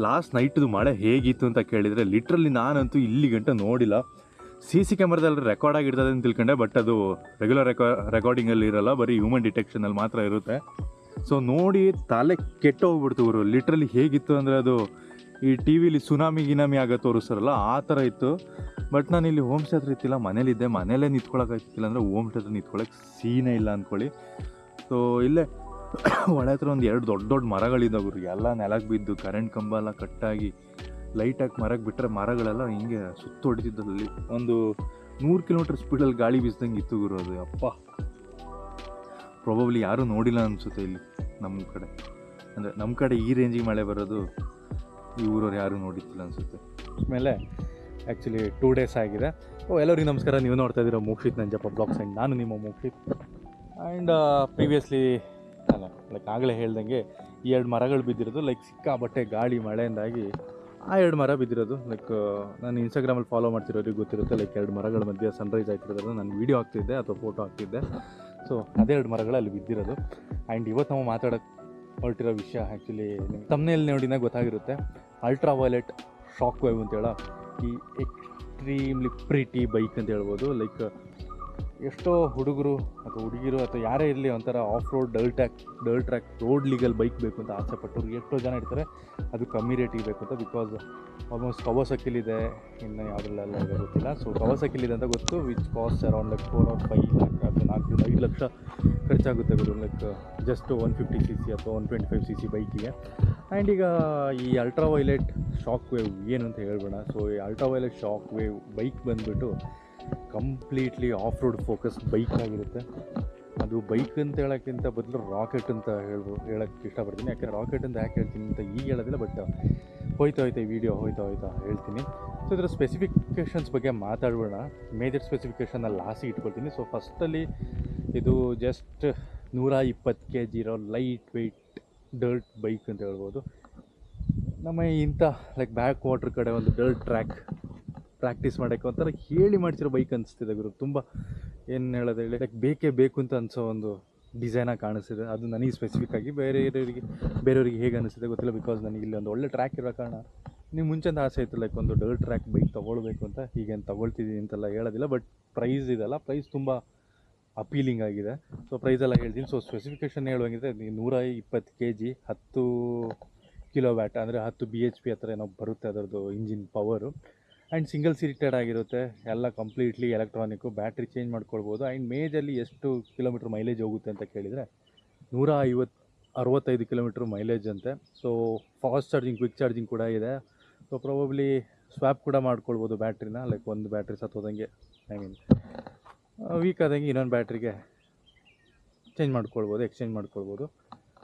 Last ನೈಟ್ದು ಮಳೆ ಹೇಗಿತ್ತು ಅಂತ ಕೇಳಿದರೆ ಲಿಟ್ರಲಿ ನಾನಂತೂ ಇಲ್ಲಿ ಗಂಟ ನೋಡಿಲ್ಲ. CC ಕ್ಯಾಮ್ರಾದಲ್ಲಿ ರೆಕಾರ್ಡ್ ಆಗಿರ್ತದೆ ಅಂತ ತಿಳ್ಕೊಂಡೆ, ಬಟ್ ಅದು ರೆಗ್ಯುಲರ್ ರೆಕಾರ್ಡಿಂಗಲ್ಲಿ ಇರೋಲ್ಲ, ಬರೀ ಹ್ಯೂಮನ್ ಡಿಟೆಕ್ಷನಲ್ಲಿ ಮಾತ್ರ ಇರುತ್ತೆ. ಸೊ ನೋಡಿ ತಲೆ ಕೆಟ್ಟು ಹೋಗ್ಬಿಡ್ತು ಗುರು. ಲಿಟ್ರಲಿ ಹೇಗಿತ್ತು ಅಂದರೆ ಅದು ಈ ಟಿ ವಿಲಿ ಗಿನಾಮಿ ಆಗೋ ತೋರಿಸ್ತಾರಲ್ಲ ಆ ಥರ ಇತ್ತು. ಬಟ್ ನಾನು ಇಲ್ಲಿ ಹೋಮ್ ಸ್ಟೇ ಹತ್ರ ಇತ್ತಿಲ್ಲ, ಮನೇಲಿದ್ದೆ. ಮನೇಲೇ ನಿಂತ್ಕೊಳ್ಳೋಕ್ಕಾಗ್ತಿಲ್ಲ ಅಂದರೆ ಹೋಮ್ ಸ್ಟೇ ಹತ್ರ ನಿಂತ್ಕೊಳ್ಳೋಕೆ ಸೀನೇ ಇಲ್ಲ ಅಂದ್ಕೊಳ್ಳಿ. ಸೊ ಇಲ್ಲೇ ಒಳ ಹತ್ರ ಒಂದು 2 ದೊಡ್ಡ ಮರಗಳಿದ್ದಾವೆ ಗುರು. ಎಲ್ಲ ನೆಲಕ್ಕೆ ಬಿದ್ದು ಕರೆಂಟ್ ಕಂಬ ಎಲ್ಲ ಕಟ್ಟಾಗಿ ಲೈಟಾಗಿ ಮರಕ್ಕೆ ಬಿಟ್ಟರೆ ಮರಗಳೆಲ್ಲ ಹಿಂಗೆ ಸುತ್ತ ಹೊಡಿತಿದ್ದಲ್ಲಿ ಒಂದು 100 ಕಿಲೋಮೀಟರ್ ಸ್ಪೀಡಲ್ಲಿ ಗಾಳಿ ಬೀಸ್ದಂಗೆ ಇತ್ತು ಗುರು ಅದು. ಅಪ್ಪ, ಪ್ರಾಬಬ್ಲಿ ಯಾರೂ ನೋಡಿಲ್ಲ ಅನಿಸುತ್ತೆ ಇಲ್ಲಿ ನಮ್ಮ ಕಡೆ. ಅಂದರೆ ನಮ್ಮ ಕಡೆ ಈ ರೇಂಜಿಗೆ ಮಳೆ ಬರೋದು ಈ ಊರವ್ರು ಯಾರೂ ನೋಡಿದ್ದಿಲ್ಲ ಅನಿಸುತ್ತೆ. ಆಮೇಲೆ ಆ್ಯಕ್ಚುಲಿ 2 ಡೇಸ್ ಆಗಿದೆ. ಎಲ್ಲರಿಗೂ ನಮಸ್ಕಾರ. ನೀವು ನೋಡ್ತಾ ಇದ್ದೀರೋ ಮೋಕ್ಷಿತ್ ನಂಜಪ್ಪ ಬ್ಲಾಗ್ಸ್. ಆ್ಯಂಡ್ ನಾನು ನಿಮ್ಮ ಮೋಕ್ಷಿತ್. ಆ್ಯಂಡ್ ಪ್ರೀವಿಯಸ್ಲಿ ಲೈಕ್ ಆಗಲೇ ಹೇಳ್ದಂಗೆ ಈ 2 ಮರಗಳು ಬಿದ್ದಿರೋದು ಲೈಕ್ ಸಿಕ್ಕಾಬಟ್ಟೆ ಗಾಳಿ ಮಳೆಯಿಂದಾಗಿ ಆ 2 ಮರ ಬಿದ್ದಿರೋದು. ಲೈಕ್ ನಾನು ಇನ್ಸ್ಟಾಗ್ರಾಮಲ್ಲಿ ಫಾಲೋ ಮಾಡ್ತಿರೋರಿಗೆ ಗೊತ್ತಿರುತ್ತೆ. ಲೈಕ್ 2 ಮರಗಳ ಮಧ್ಯೆ ಸನ್ರೈಸ್ ಆಗ್ತಿರೋದು ನಾನು ವೀಡಿಯೋ ಹಾಕ್ತಿದ್ದೆ ಅಥವಾ ಫೋಟೋ ಹಾಕ್ತಿದ್ದೆ. ಸೊ ಅದೇ 2 ಮರಗಳು ಅಲ್ಲಿ ಬಿದ್ದಿರೋದು. ಆ್ಯಂಡ್ ಇವತ್ತು ನಾವು ಮಾತಾಡೋಕ್ಕೆ ಹೊರಟಿರೋ ವಿಷಯ ಆ್ಯಕ್ಚುಲಿ ತಮ್ಮನೇಲಿ ನೋಡಿದಾಗ ಗೊತ್ತಾಗಿರುತ್ತೆ. ಅಲ್ಟ್ರಾ ವೈಲೆಟ್ ಶಾಕ್ ವೇವ್ ಅಂತೇಳ ಈ ಎಕ್ಸ್ಟ್ರೀಮ್ಲಿ ಪ್ರಿಟಿ ಬೈಕ್ ಅಂತ ಹೇಳ್ಬೋದು. ಲೈಕ್ ಎಷ್ಟೋ ಹುಡುಗರು ಅಥವಾ ಹುಡುಗಿರು ಅಥವಾ ಯಾರೇ ಇರಲಿ ಒಂಥರ of road dull track road legal bike ಬೇಕು ಅಂತ ಆಸೆ ಪಟ್ಟರು ಎಷ್ಟೋ ಜನ ಇರ್ತಾರೆ. ಅದು ಕಮ್ಮಿ ರೇಟಿಗೆ ಬೇಕು ಅಂತ. ಬಿಕಾಸ್ ಆಲ್ಮೋಸ್ಟ್ ಕವಾಸಕಿಲಿದೆ, ಇನ್ನು ಯಾವುದ್ರಲ್ಲೆಲ್ಲ ಇದೆ ಗೊತ್ತಿಲ್ಲ. ಸೊ ಕವಾಸಕಿಲಿದೆ ಅಂತ ಗೊತ್ತು, which cost around like 4 or 5 lakh ಅಥವಾ 4-5 ಲಕ್ಷ ಖರ್ಚಾಗುತ್ತೆ ಗುರು. ಲೈಕ್ ಜಸ್ಟ್ 150cc ಅಥವಾ 125cc ಬೈಕಿಗೆ. ಆ್ಯಂಡ್ ಈಗ ಈ ಅಲ್ಟ್ರಾ ವೈಲೆಟ್ ಶಾಕ್ ವೇವ್ ಏನು ಅಂತ ಹೇಳ್ಬೇಡ. ಸೊ ಈ ultra violet shock wave bike ಬಂದುಬಿಟ್ಟು completely off road focus bike ಆಗಿರುತ್ತೆ. ಅದು ಬೈಕ್ ಅಂತ ಹೇಳೋಕ್ಕಿಂತ ಬದಲು ರಾಕೆಟ್ ಅಂತ ಹೇಳೋಕ್ಕೆ ಇಷ್ಟಪಡ್ತೀನಿ. ಯಾಕೆ ರಾಕೆಟ್ ಅಂತ ಯಾಕೆ ಹೇಳ್ತೀನಿ ಅಂತ ಈಗ ಹೇಳೋದಿಲ್ಲ, ಬಟ್ ಹೋಯ್ತಾ ಈ ವಿಡಿಯೋ ಹೋಯ್ತಾ ಹೇಳ್ತೀನಿ. ಸೊ ಇದರ ಸ್ಪೆಸಿಫಿಕೇಷನ್ಸ್ ಬಗ್ಗೆ ಮಾತಾಡೋಣ. ಮೇಜರ್ ಸ್ಪೆಸಿಫಿಕೇಷನ್ ಲಾಸ್ಟಿಗೆ ಇಟ್ಕೊಳ್ತೀನಿ. ಸೊ ಫಸ್ಟಲ್ಲಿ ಇದು ಜಸ್ಟ್ 120 kg ಇರೋ ಲೈಟ್ ವೆಯ್ಟ್ ಡರ್ಟ್ ಬೈಕ್ ಅಂತ ಹೇಳ್ಬೋದು. ನಮ್ಮ ಇಂಥ ಲೈಕ್ ಬ್ಯಾಕ್ ವಾಟ್ರ್ ಕಡೆ ಒಂದು ಡರ್ಟ್ ಟ್ರ್ಯಾಕ್ ಪ್ರಾಕ್ಟೀಸ್ ಮಾಡೋಕ್ಕೆ ಒಂಥರ ಹೇಳಿ ಮಾಡ್ತಿರೋ ಬೈಕ್ ಅನಿಸ್ತಿದೆ ಗುರು. ತುಂಬ ಏನು ಹೇಳೋದು ಹೇಳಿ ಲೈಕ್ ಬೇಕೇ ಬೇಕು ಅಂತ ಅನಿಸೋ ಒಂದು ಡಿಸೈನಾಗಿ ಕಾಣಿಸ್ತಿದೆ. ಅದು ನನಗೆ ಸ್ಪೆಸಿಫಿಕ್ಕಾಗಿ. ಬೇರೆಯವರಿಗೆ ಹೇಗೆ ಅನಿಸ್ತಿದೆ ಗೊತ್ತಿಲ್ಲ. ಬಿಕಾಸ್ ನನಗೆ ಇಲ್ಲಿ ಒಂದು ಒಳ್ಳೆ ಟ್ರ್ಯಾಕ್ ಇರೋ ಕಾರಣ ನೀವು ಮುಂಚೆಂದ ಆಸೆ ಇತ್ತು ಲೈಕ್ ಒಂದು ಡರ್ಟ್ ಟ್ರ್ಯಾಕ್ ಬೈಕ್ ತೊಗೊಳ್ಬೇಕು ಅಂತ. ಹೀಗೇನು ತೊಗೊಳ್ತಿದ್ದೀನಿ ಅಂತೆಲ್ಲ ಹೇಳೋದಿಲ್ಲ, ಬಟ್ ಪ್ರೈಸ್ ಇದೆಲ್ಲ ಪ್ರೈಸ್ ತುಂಬ ಅಪೀಲಿಂಗ್ ಆಗಿದೆ. ಸೊ ಪ್ರೈಸೆಲ್ಲ ಹೇಳ್ತೀನಿ. ಸೊ ಸ್ಪೆಸಿಫಿಕೇಷನ್ ಹೇಳುವಂಗಿದ್ರೆ 120 kg 10 kW ಅಂದರೆ 10 BHP ಹತ್ರ ಏನೋ ಬರುತ್ತೆ ಅದರದ್ದು engine power. And single seated ಆಗಿರುತ್ತೆ. ಎಲ್ಲ ಕಂಪ್ಲೀಟ್ಲಿ ಎಲೆಕ್ಟ್ರಾನಿಕ್ಕು. ಬ್ಯಾಟ್ರಿ ಚೇಂಜ್ ಮಾಡ್ಕೊಳ್ಬೋದು. ಆ್ಯಂಡ್ ಮೇಜಲ್ಲಿ ಎಷ್ಟು ಕಿಲೋಮೀಟ್ರ್ ಮೈಲೇಜ್ ಹೋಗುತ್ತೆ ಅಂತ ಕೇಳಿದರೆ 165 ಕಿಲೋಮೀಟ್ರ್ ಮೈಲೇಜ್ ಅಂತೆ. So fast charging, quick charging ಕೂಡ ಇದೆ. ಸೊ ಪ್ರಾಬಬ್ಲಿ ಸ್ವ್ಯಾಪ್ ಕೂಡ ಮಾಡ್ಕೊಳ್ಬೋದು ಬ್ಯಾಟ್ರಿನ. ಲೈಕ್ ಒಂದು ಬ್ಯಾಟ್ರಿ ಸತ್ತೋದಂಗೆ ವೀಕ್ ಆದಂಗೆ ಇನ್ನೊಂದು ಬ್ಯಾಟ್ರಿಗೆ ಎಕ್ಸ್ಚೇಂಜ್ ಮಾಡ್ಕೊಳ್ಬೋದು.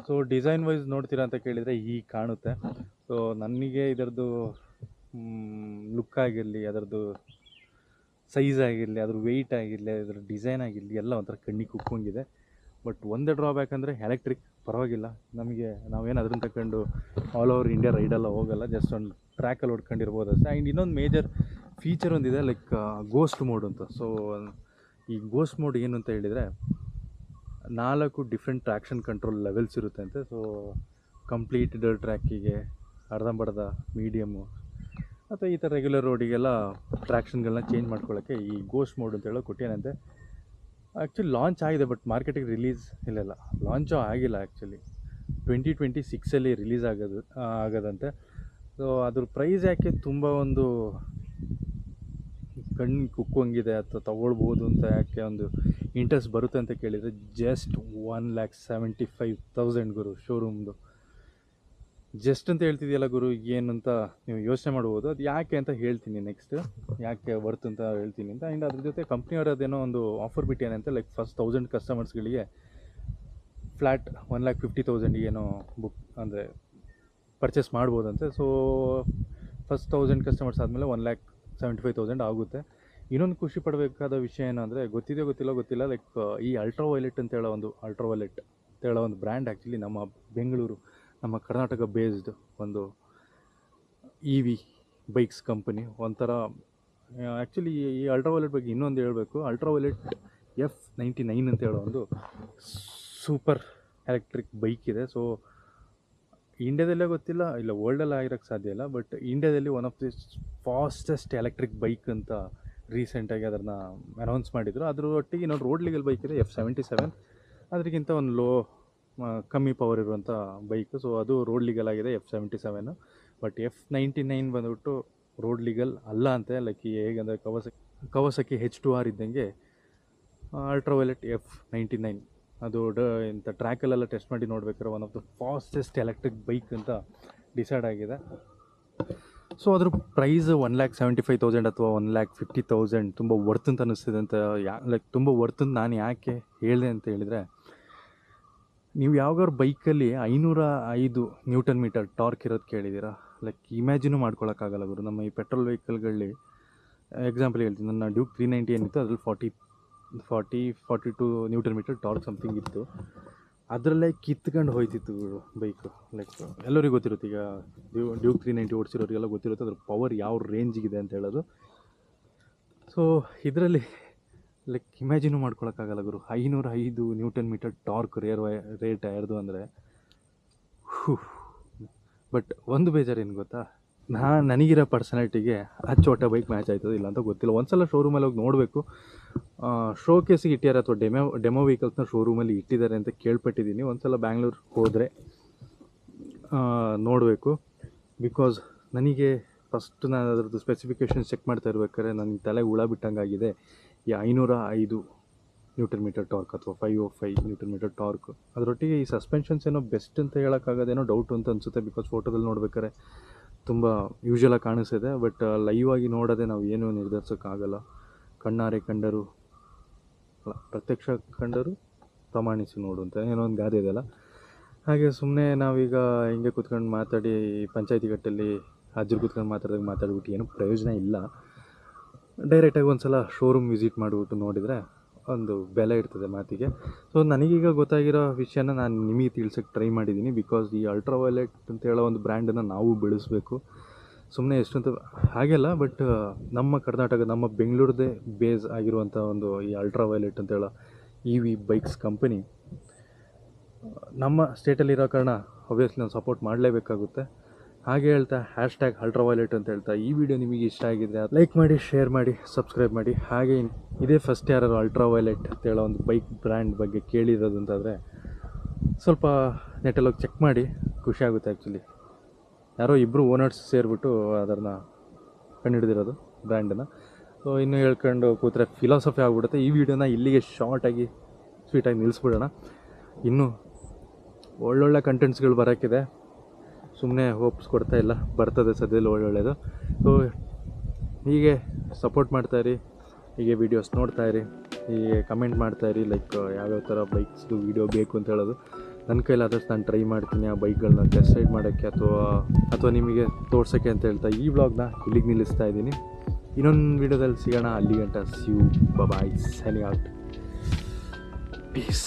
ಸೊ ಡಿಸೈನ್ ವೈಸ್ ನೋಡ್ತೀರಾ ಅಂತ ಕೇಳಿದರೆ ಹೀಗೆ ಕಾಣುತ್ತೆ. ಸೊ ನನಗೆ ಇದರದ್ದು ಲುಕ್ ಆಗಿರಲಿ, ಅದರದ್ದು ಸೈಜ್ ಆಗಿರಲಿ, ಅದ್ರ ವೆಯ್ಟ್ ಆಗಿರಲಿ, ಅದ್ರ ಡಿಸೈನ್ ಆಗಿರಲಿ ಎಲ್ಲ ಒಂಥರ ಕಣ್ಣಿಗೆ ಕುಕ್ಕೊಂಗಿದೆ. ಬಟ್ ಒಂದೇ ಡ್ರಾಬ್ಯಾಕ್ ಅಂದರೆ ಎಲೆಕ್ಟ್ರಿಕ್ ಪರವಾಗಿಲ್ಲ. ನಾವೇನು ಅದನ್ನು ತಗೊಂಡು ಆಲ್ ಓವರ್ ಇಂಡಿಯಾ ರೈಡೆಲ್ಲ ಹೋಗಲ್ಲ. ಜಸ್ಟ್ ಒಂದು ಟ್ರ್ಯಾಕಲ್ಲಿ ಹೊಡ್ಕೊಂಡಿರ್ಬೋದು ಅಷ್ಟೇ. ಆ್ಯಂಡ್ ಇನ್ನೊಂದು ಮೇಜರ್ ಫೀಚರ್ ಒಂದಿದೆ ಲೈಕ್ ಗೋಸ್ಟ್ ಮೋಡ್ ಅಂತ. ಸೊ ಈ ಗೋಸ್ಟ್ ಮೋಡ್ ಏನು ಅಂತ ಹೇಳಿದರೆ 4 ಡಿಫ್ರೆಂಟ್ ಟ್ರ್ಯಾಕ್ಷನ್ ಕಂಟ್ರೋಲ್ ಲೆವೆಲ್ಸ್ ಇರುತ್ತೆ ಅಂತೆ. ಸೊ ಕಂಪ್ಲೀಟ್ ಡರ್ಟ್ ಟ್ರ್ಯಾಕಿಗೆ, ಅರ್ಧಂಬರ್ಧ, ಮೀಡಿಯಮ್ಮು ಅಥವಾ ಈ ಥರ ರೆಗ್ಯುಲರ್ ರೋಡಿಗೆಲ್ಲ ಟ್ರ್ಯಾಕ್ಷನ್ಗಳನ್ನ ಚೇಂಜ್ ಮಾಡ್ಕೊಳ್ಳೋಕ್ಕೆ ಈ ಗೋಸ್ಟ್ ಮೋಡ್ ಅಂತ ಹೇಳೋ ಕೊಟ್ಟೇನಂತೆ. ಆ್ಯಕ್ಚುಲಿ ಲಾಂಚ್ ಆಗಿದೆ, ಬಟ್ ಮಾರ್ಕೆಟಿಗೆ ರಿಲೀಸ್ ಲಾಂಚು ಆಗಿಲ್ಲ. ಆ್ಯಕ್ಚುಲಿ 2026 ರಿಲೀಸ್ ಆಗೋದಂತೆ. ಸೊ ಅದ್ರ ಪ್ರೈಸ್ ಯಾಕೆ ತುಂಬ ಒಂದು ಕಣ್ಣು ಕುಕ್ಕಂಗಿದೆ ಅಥವಾ ತೊಗೊಳ್ಬೋದು ಅಂತ ಯಾಕೆ ಒಂದು ಇಂಟ್ರೆಸ್ಟ್ ಬರುತ್ತೆ ಅಂತ ಕೇಳಿದರೆ ಜಸ್ಟ್ 1,75,000 ಗುರು ಶೋರೂಮ್ದು. ಜಸ್ಟ್ ಅಂತ ಹೇಳ್ತಿದೆಯಲ್ಲ ಗುರು, ಏನು ಅಂತ ನೀವು ಯೋಚನೆ ಮಾಡ್ಬೋದು. ಅದು ಯಾಕೆ ಅಂತ ಹೇಳ್ತೀನಿ ನೆಕ್ಸ್ಟ್, ಯಾಕೆ ವರ್ತ್ ಅಂತ ಹೇಳ್ತೀನಿ ಅಂತ. ಆ್ಯಂಡ್ ಅದ್ರ ಜೊತೆ ಕಂಪ್ನಿಯವರದೇನೋ ಒಂದು ಆಫರ್ ಬಿಟ್ಟೇನಂತೆ. ಲೈಕ್ ಫಸ್ಟ್ 1000 ಕಸ್ಟಮರ್ಸ್ಗಳಿಗೆ ಫ್ಲ್ಯಾಟ್ 1,50,000 ಏನೋ ಬುಕ್ ಅಂದರೆ ಪರ್ಚೇಸ್ ಮಾಡ್ಬೋದಂತೆ. ಸೊ ಫಸ್ಟ್ 1000 ಕಸ್ಟಮರ್ಸ್ ಆದಮೇಲೆ 1,75,000 ಆಗುತ್ತೆ. ಇನ್ನೊಂದು ಖುಷಿ ಪಡಬೇಕಾದ ವಿಷಯ ಏನು ಅಂದರೆ ಗೊತ್ತಿಲ್ಲ ಲೈಕ್ ಈ ಅಲ್ಟ್ರಾ ವೈಲೆಟ್ ಅಂತ ಹೇಳೋ ಒಂದು ಬ್ರ್ಯಾಂಡ್ ಆ್ಯಕ್ಚುಲಿ ನಮ್ಮ ಬೆಂಗಳೂರು, ನಮ್ಮ ಕರ್ನಾಟಕ ಬೇಸ್ಡ್ ಒಂದು EV ಬೈಕ್ಸ್ ಕಂಪನಿ. ಒಂಥರ ಆ್ಯಕ್ಚುಲಿ ಈ ಅಲ್ಟ್ರಾ ವೈಲೆಟ್ ಬಗ್ಗೆ ಇನ್ನೊಂದು ಹೇಳಬೇಕು. ಅಲ್ಟ್ರಾ ವೈಲೆಟ್ F99 ಅಂತ ಹೇಳೋ ಒಂದು ಸೂಪರ್ ಎಲೆಕ್ಟ್ರಿಕ್ ಬೈಕ್ ಇದೆ. ಸೊ ಇಂಡಿಯಾದಲ್ಲೇ ಗೊತ್ತಿಲ್ಲ, ಇಲ್ಲ ವರ್ಲ್ಡಲ್ಲಿ ಆಗಿರೋಕ್ಕೆ ಸಾಧ್ಯ ಇಲ್ಲ, ಬಟ್ ಇಂಡಿಯಾದಲ್ಲಿ one of the fastest electric bike ಅಂತ ರೀಸೆಂಟಾಗಿ ಅದನ್ನು ಅನೌನ್ಸ್ ಮಾಡಿದರು. ಅದ್ರ ಒಟ್ಟಿಗೆ ಇನ್ನೊಂದು ರೋಡ್ ಲೀಗಲ್ ಬೈಕ್ ಇದೆ F77, ಅದಕ್ಕಿಂತ ಒಂದು ಕಮ್ಮಿ ಪವರ್ ಇರುವಂಥ ಬೈಕು. ಸೊ ಅದು ರೋಡ್ ಲೀಗಲ್ ಆಗಿದೆ F77. ಬಟ್ F99 ಬಂದ್ಬಿಟ್ಟು ರೋಡ್ ಲೀಗಲ್ ಅಲ್ಲ ಅಂತೆ. ಲೈಕ್ ಹೇಗಂದರೆ ಕವಸಕಿ H2R ಇದ್ದಂಗೆ ಅಲ್ಟ್ರಾವೈಲೆಟ್ F99 ಅದು ಇಂಥ ಟ್ರ್ಯಾಕಲ್ಲೆಲ್ಲ ಟೆಸ್ಟ್ ಮಾಡಿ ನೋಡ್ಬೇಕಾದ್ರೆ one of the fastest electric bike ಅಂತ ಡಿಸೈಡ್ ಆಗಿದೆ. ಸೊ ಅದ್ರ ಪ್ರೈಸ್ 1,75,000 ಅಥವಾ 1,50,000 ತುಂಬ ವರ್ತ್ ಅಂತ ಅನ್ನಿಸ್ತಿದೆ ಅಂತ. ಲೈಕ್ ತುಂಬ ವರ್ತ್ ಅಂತ ನಾನು ಯಾಕೆ ಹೇಳಿದೆ ಅಂತ ಹೇಳಿದರೆ, ನೀವು ಯಾವ್ದಾದ್ರು ಬೈಕಲ್ಲಿ 505 ನ್ಯೂಟನ್ ಮೀಟರ್ ಟಾರ್ಕ್ ಇರೋದು ಕೇಳಿದ್ದೀರಾ? ಲೈಕ್ ಇಮ್ಯಾಜಿನೂ ಮಾಡ್ಕೊಳಕ್ಕಾಗಲ್ಲ ಗುರು. ನಮ್ಮ ಈ ಪೆಟ್ರೋಲ್ ವೆಹಿಕಲ್ಗಳಲ್ಲಿ ಎಕ್ಸಾಂಪಲ್ ಹೇಳ್ತೀನಿ, ನನ್ನ ಡ್ಯೂಕ್ 390 ಏನಿತ್ತು ಅದ್ರಲ್ಲಿ 42 ನ್ಯೂಟನ್ ಮೀಟರ್ ಟಾರ್ಕ್ ಸಮಥಿಂಗ್ ಇತ್ತು. ಅದರಲ್ಲೇ ಕಿತ್ಕೊಂಡು ಹೋಯ್ತಿತ್ತು ಬೈಕು. ಲೈಕ್ ಎಲ್ಲರಿಗೂ ಗೊತ್ತಿರುತ್ತೆ, ಈಗ ಡ್ಯೂಕ್ 390 ಓಡಿಸಿರೋರಿಗೆಲ್ಲ ಗೊತ್ತಿರುತ್ತೆ ಅದ್ರ ಪವರ್ ಯಾವ ರೇಂಜಿಗಿದೆ ಅಂತ ಹೇಳೋದು. ಸೊ ಇದರಲ್ಲಿ ಲೈಕ್ ಇಮ್ಯಾಜಿನೂ ಮಾಡ್ಕೊಳಕ್ಕಾಗಲ್ಲ ಗುರು. 505 ನ್ಯೂಟನ್ ಮೀಟರ್ ಟಾರ್ಕ್ ರೇಟ್ ಯಾರ್ದು ಅಂದರೆ. ಬಟ್ ಒಂದು ಬೇಜಾರೇನು ಗೊತ್ತಾ, ನನಗಿರೋ ಪರ್ಸನಾಲಿಟಿಗೆ ಆ ಚೋಟ ಬೈಕ್ ಮ್ಯಾಚ್ ಆಯ್ತದೆ ಇಲ್ಲ ಅಂತ ಗೊತ್ತಿಲ್ಲ. ಒಂದ್ಸಲ ಶೋರೂಮಲ್ಲಿ ಹೋಗಿ ನೋಡಬೇಕು. ಶೋ ಕೇಸಿಗೆ ಇಟ್ಟಿದ್ದಾರೆ ಅಥವಾ ಡೆಮೋ ವೆಹಿಕಲ್ಸ್ನ ಶೋರೂಮಲ್ಲಿ ಇಟ್ಟಿದ್ದಾರೆ ಅಂತ ಕೇಳ್ಪಟ್ಟಿದ್ದೀನಿ. ಒಂದ್ಸಲ ಬ್ಯಾಂಗ್ಳೂರು ಹೋದರೆ ನೋಡಬೇಕು. ಬಿಕಾಸ್ ನನಗೆ ಫಸ್ಟ್ ನಾನು ಅದರದ್ದು ಸ್ಪೆಸಿಫಿಕೇಷನ್ಸ್ ಚೆಕ್ ಮಾಡ್ತಾ ಇರ್ಬೇಕಾದ್ರೆ ನನಗೆ ತಲೆಗೆ ಹುಳ ಬಿಟ್ಟಂಗಾಗಿದೆ. ಈ 505 ನ್ಯೂಟನ್ ಮೀಟರ್ ಟಾರ್ಕ್ ಅಥವಾ 505 ನ್ಯೂಟನ್ ಮೀಟರ್ ಟಾರ್ಕ್, ಅದರೊಟ್ಟಿಗೆ ಈ ಸಸ್ಪೆನ್ಷನ್ಸ್ ಏನೋ ಬೆಸ್ಟ್ ಅಂತ ಹೇಳೋಕ್ಕಾಗೋದೇನೋ ಡೌಟು ಅಂತ ಅನಿಸುತ್ತೆ. ಬಿಕಾಸ್ ಫೋಟೋದಲ್ಲಿ ನೋಡ್ಬೇಕಾದ್ರೆ ತುಂಬ ಯೂಶ್ವಲಾಗಿ ಕಾಣಿಸ್ತಿದೆ, ಬಟ್ ಲೈವ್ ಆಗಿ ನೋಡೋದೇ ನಾವು ಏನೂ ನಿರ್ಧರಿಸೋಕ್ಕಾಗಲ್ಲ. ಕಣ್ಣಾರೆ ಕಂಡರು ಪ್ರತ್ಯಕ್ಷ ಕಂಡರು ಪ್ರಮಾಣಿಸಿ ನೋಡು ಅಂತ ಏನೋ ಒಂದು ಗಾದೆ ಇದೆಯಲ್ಲ. ಹಾಗೆ ಸುಮ್ಮನೆ ನಾವೀಗ ಹಿಂಗೆ ಕೂತ್ಕೊಂಡು ಮಾತಾಡಿ ಪಂಚಾಯತಿ ಕಟ್ಟಲ್ಲಿ ಅಜ್ಜರು ಕೂತ್ಕೊಂಡು ಮಾತಾಡ್ಬಿಟ್ಟು ಏನೂ ಪ್ರಯೋಜನ ಇಲ್ಲ. ಡೈರೆಕ್ಟಾಗಿ ಒಂದು ಸಲ ಶೋರೂಮ್ ವಿಸಿಟ್ ಮಾಡಿಬಿಟ್ಟು ನೋಡಿದರೆ ಒಂದು ಬೆಲೆ ಇರ್ತದೆ ಮಾತಿಗೆ. ಸೊ ನನಗೀಗ ಗೊತ್ತಾಗಿರೋ ವಿಷಯನ ನಾನು ನಿಮಗೆ ತಿಳ್ಸೋಕ್ಕೆ ಟ್ರೈ ಮಾಡಿದ್ದೀನಿ. ಬಿಕಾಸ್ ಈ ಅಲ್ಟ್ರಾವೈಲೆಟ್ ಅಂತ ಹೇಳೋ ಒಂದು ಬ್ರ್ಯಾಂಡನ್ನು ನಾವು ಬೆಳೆಸಬೇಕು. ಸುಮ್ಮನೆ ಎಷ್ಟಂತ ಹಾಗೆಲ್ಲ, ಬಟ್ ನಮ್ಮ ಕರ್ನಾಟಕ, ನಮ್ಮ ಬೆಂಗಳೂರದೇ ಬೇಸ್ ಆಗಿರುವಂಥ ಒಂದು ಈ ಅಲ್ಟ್ರಾವೈಲೆಟ್ ಅಂತ ಹೇಳೋ EV ಬೈಕ್ಸ್ ಕಂಪನಿ ನಮ್ಮ ಸ್ಟೇಟಲ್ಲಿರೋ ಕಾರಣ ಆಬ್ವಿಯಸ್ಲಿ ನಾನು ಸಪೋರ್ಟ್ ಮಾಡಲೇಬೇಕಾಗುತ್ತೆ. ಹಾಗೆ ಹೇಳ್ತಾ #ಅಲ್ಟ್ರಾವೈಲೆಟ್ ಅಂತ ಹೇಳ್ತಾ ಈ ವಿಡಿಯೋ ನಿಮಗೆ ಇಷ್ಟ ಆಗಿದ್ರೆ ಲೈಕ್ ಮಾಡಿ, ಶೇರ್ ಮಾಡಿ, ಸಬ್ಸ್ಕ್ರೈಬ್ ಮಾಡಿ. ಹಾಗೆ ಇದೇ ಫಸ್ಟ್ ಯಾರು ಅಲ್ಟ್ರಾವೈಲೆಟ್ ಅಂತ ಹೇಳೋ ಒಂದು ಬೈಕ್ ಬ್ರ್ಯಾಂಡ್ ಬಗ್ಗೆ ಕೇಳಿರೋದು ಅಂತಾದರೆ ಸ್ವಲ್ಪ ನೆಟ್ಟಲ್ಲೋಗಿ ಚೆಕ್ ಮಾಡಿ, ಖುಷಿಯಾಗುತ್ತೆ. ಆ್ಯಕ್ಚುಲಿ ಯಾರೋ ಇಬ್ಬರು ಓನರ್ಸ್ ಸೇರಿಬಿಟ್ಟು ಅದನ್ನು ಕಂಡುಹಿಡಿದಿರೋದು ಬ್ರ್ಯಾಂಡನ್ನು. ಸೊ ಇನ್ನೂ ಹೇಳ್ಕೊಂಡು ಕೂತ್ರೆ ಫಿಲಾಸಫಿ ಆಗಿಬಿಡುತ್ತೆ. ಈ ವಿಡಿಯೋನ ಇಲ್ಲಿಗೆ ಶಾರ್ಟಾಗಿ ಸ್ವೀಟಾಗಿ ನಿಲ್ಲಿಸ್ಬಿಡೋಣ. ಇನ್ನೂ ಒಳ್ಳೊಳ್ಳೆ ಕಂಟೆಂಟ್ಸ್ಗಳು ಬರೋಕ್ಕಿದೆ. ಸುಮ್ಮನೆ ಹೋಪ್ಸ್ ಕೊಡ್ತಾ ಇಲ್ಲ, ಬರ್ತದೆ ಸದ್ಯದಲ್ಲಿ ಒಳ್ಳೊಳ್ಳೆಯದು. ಸೊ ಹೀಗೆ ಸಪೋರ್ಟ್ ಮಾಡ್ತಾಯಿರಿ, ಹೀಗೆ ವೀಡಿಯೋಸ್ ನೋಡ್ತಾಯಿರಿ, ಹೀಗೆ ಕಮೆಂಟ್ ಮಾಡ್ತಾಯಿರಿ. ಲೈಕ್ ಯಾವ್ಯಾವ ಥರ ಬೈಕ್ಸ್ದು ವೀಡಿಯೋ ಬೇಕು ಅಂತ ಹೇಳೋದು ನನ್ನ ಕೈಲಾದಷ್ಟು ನಾನು ಟ್ರೈ ಮಾಡ್ತೀನಿ ಆ ಬೈಕ್ಗಳನ್ನ ಟೆಸ್ಟ್ ರೈಡ್ ಮಾಡೋಕ್ಕೆ ಅಥವಾ ನಿಮಗೆ ತೋರ್ಸೋಕ್ಕೆ ಅಂತ ಹೇಳ್ತಾ ಈ ವ್ಲಾಗ್ನ ಇಲ್ಲಿಗೆ ನಿಲ್ಲಿಸ್ತಾ ಇದ್ದೀನಿ. ಇನ್ನೊಂದು ವೀಡಿಯೋದಲ್ಲಿ ಸಿಗೋಣ. ಅಲ್ಲಿ ಗಂಟ see you, bye, signing out, piece.